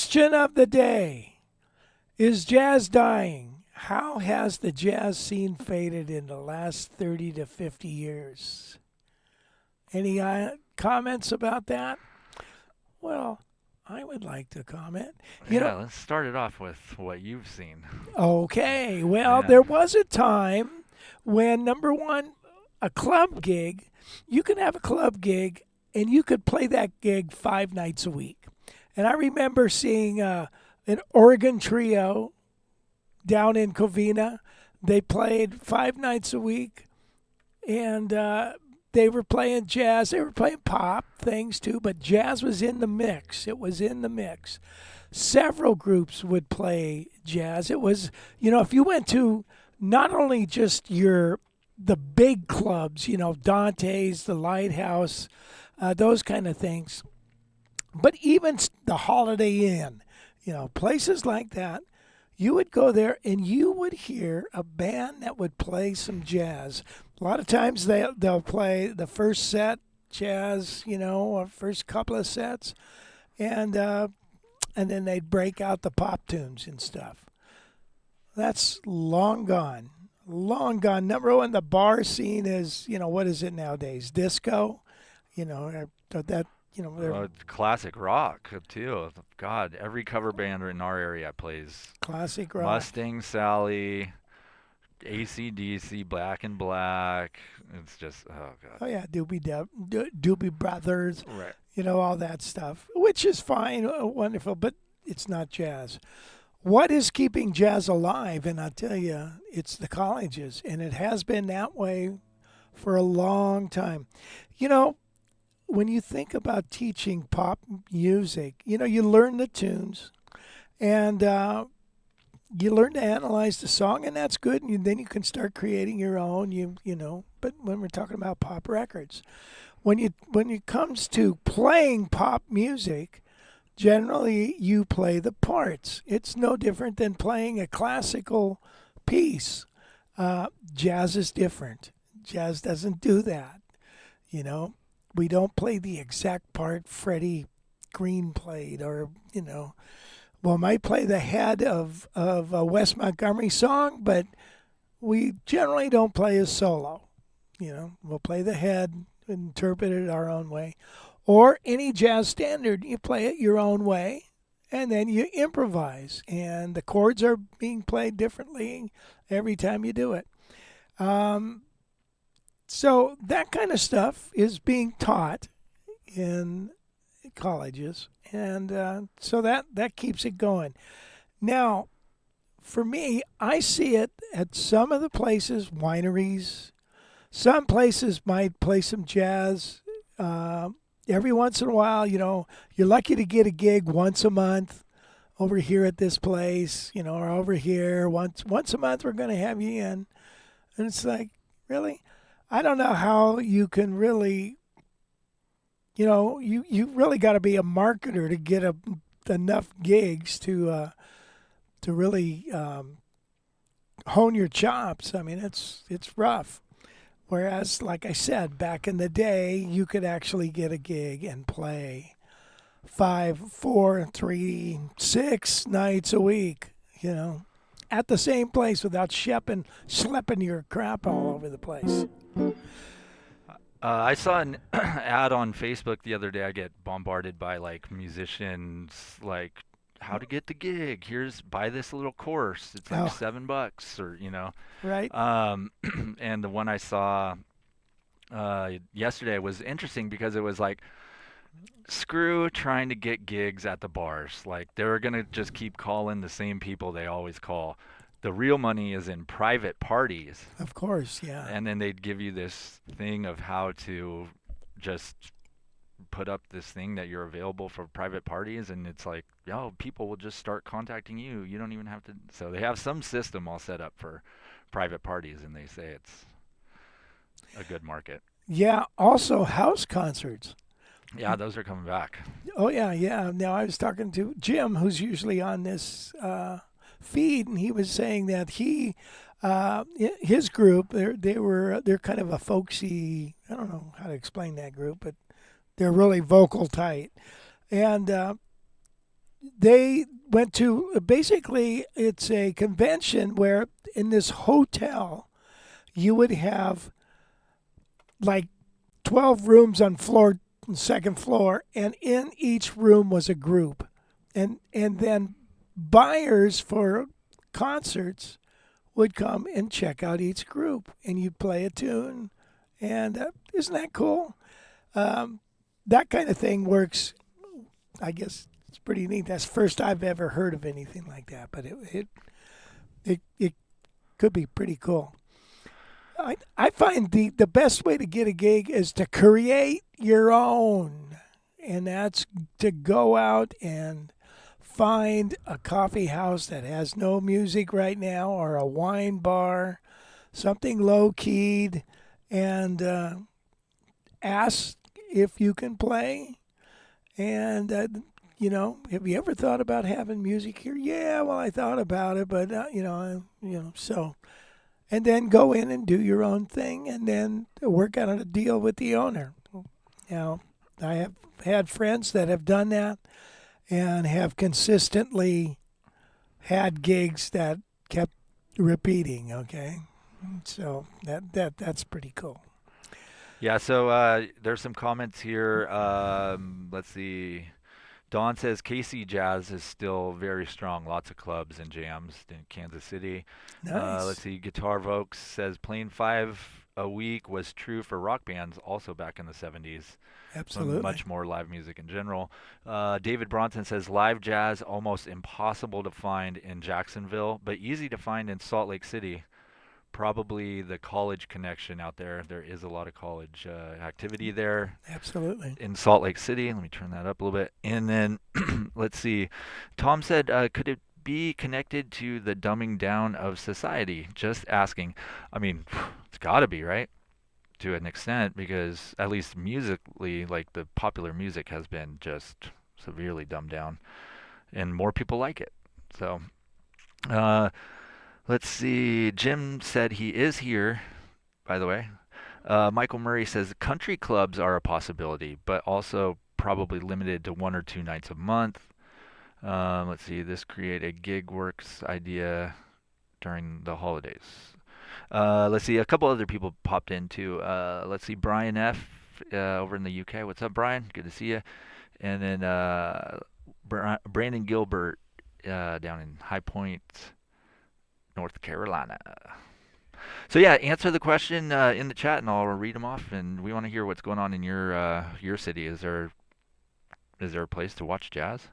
Question of the day. Is jazz dying? How has the jazz scene faded in the last 30 to 50 years? Any comments about that? Well, I would like to comment. You know, Yeah, let's start it off with what you've seen. okay, well, Man, there was a time when, number one, a club gig, you can have a club gig and you could play that gig 5 nights a week. And I remember seeing an organ trio down in Covina. They played 5 nights a week, and they were playing jazz. They were playing pop things too, but jazz was in the mix. It was in the mix. Several groups would play jazz. It was, if you went to not only just the big clubs, Dante's, the Lighthouse, those kind of things, but even the Holiday Inn, places like that, you would go there and you would hear a band that would play some jazz. A lot of times they'll play the first set jazz, or first couple of sets, and then they'd break out the pop tunes and stuff. That's long gone, long gone. Number one, the bar scene is, what is it nowadays? Disco, that they're classic rock too. God, every cover band in our area plays classic rock. Mustang Sally, AC/DC, Black and Black. It's just, oh God. Oh yeah, Doobie Brothers, Right. all that stuff, which is fine, wonderful, but it's not jazz. What is keeping jazz alive? And I tell you, it's the colleges, and it has been that way for a long time. You know, when you think about teaching pop music, you learn the tunes, and you learn to analyze the song, and that's good. And then you can start creating your own. But when we're talking about pop records, when it comes to playing pop music, generally you play the parts. It's no different than playing a classical piece. Jazz is different. Jazz doesn't do that. You know, we don't play the exact part Freddie Green played, or we might play the head of a Wes Montgomery song, but we generally don't play a solo. We'll play the head, interpret it our own way, or any jazz standard, you play it your own way, and then you improvise, and the chords are being played differently every time you do it. So that kind of stuff is being taught in colleges, and so that keeps it going. Now, for me, I see it at some of the places, wineries. Some places might play some jazz every once in a while. You're lucky to get a gig once a month over here at this place, or over here once a month. We're going to have you in, and it's like, really, I don't know how you can really. You really got to be a marketer to get enough gigs to really hone your chops. I mean, it's rough. Whereas, like I said, back in the day, you could actually get a gig and play 5, 4, 3, 6 nights a week, at the same place without schlepping your crap all over the place. I saw an ad on Facebook the other day. I get bombarded by like musicians, like how to get the gig. Buy this little course. It's like Oh, $7 or right? And the one I saw yesterday was interesting because it was like screw trying to get gigs at the bars. Like they're gonna just keep calling the same people they always call. The real money is in private parties, Of course, yeah. and then they'd give you this thing of how to just put up this thing that you're available for private parties, and it's like, yo, people will just start contacting you. You don't even have to. So they have some system all set up for private parties, and they say it's a good market. Yeah, also house concerts. Yeah, those are coming back. Oh, yeah, yeah. Now, I was talking to Jim, who's usually on this feed, and he was saying that his group, they're kind of a folksy, I don't know how to explain that group, but they're really vocal tight. And they went to basically it's a convention where in this hotel you would have like 12 rooms on floor second floor, and in each room was a group, and then buyers for concerts would come and check out each group, and you'd play a tune, and isn't that cool? um, that kind of thing works. I guess it's pretty neat. That's the first I've ever heard of anything like that, but it could be pretty cool. I find the best way to get a gig is to create your own. And that's to go out and find a coffee house that has no music right now or a wine bar, something low keyed, and ask if you can play. And, have you ever thought about having music here? Yeah, well, I thought about it, but, so and then go in and do your own thing and then work out a deal with the owner. Now, I have had friends that have done that and have consistently had gigs that kept repeating, okay? So that's pretty cool. Yeah, so there's some comments here. Let's see. Don says KC Jazz is still very strong. Lots of clubs and jams in Kansas City. Let's Nice. see. Guitar Vokes says playing 5 a week was true for rock bands also back in the 70s. Absolutely. Much more live music in general. David Bronson says live jazz almost impossible to find in Jacksonville, but easy to find in Salt Lake City. Probably the college connection out there. There is a lot of college activity there Absolutely. in Salt Lake City. Let me turn that up a little bit. And then let's see. Tom said, could it be connected to the dumbing down of society? Just asking. I mean, it's got to be, right? To an extent, because at least musically, like the popular music has been just severely dumbed down, and more people like it. So, uh, let's see. Jim said he is here, by the way. Michael Murray says country clubs are a possibility, but also probably limited to 1 or 2 nights a month. Let's see. This create a gig works idea during the holidays. Let's see. A couple other people popped in too. Let's see. Brian F. Over in the UK. What's up, Brian? Good to see you. And then Brandon Gilbert down in High Point, North Carolina. So yeah, answer the question in the chat, and I'll read them off. And we want to hear what's going on in your city. Is there a place to watch jazz?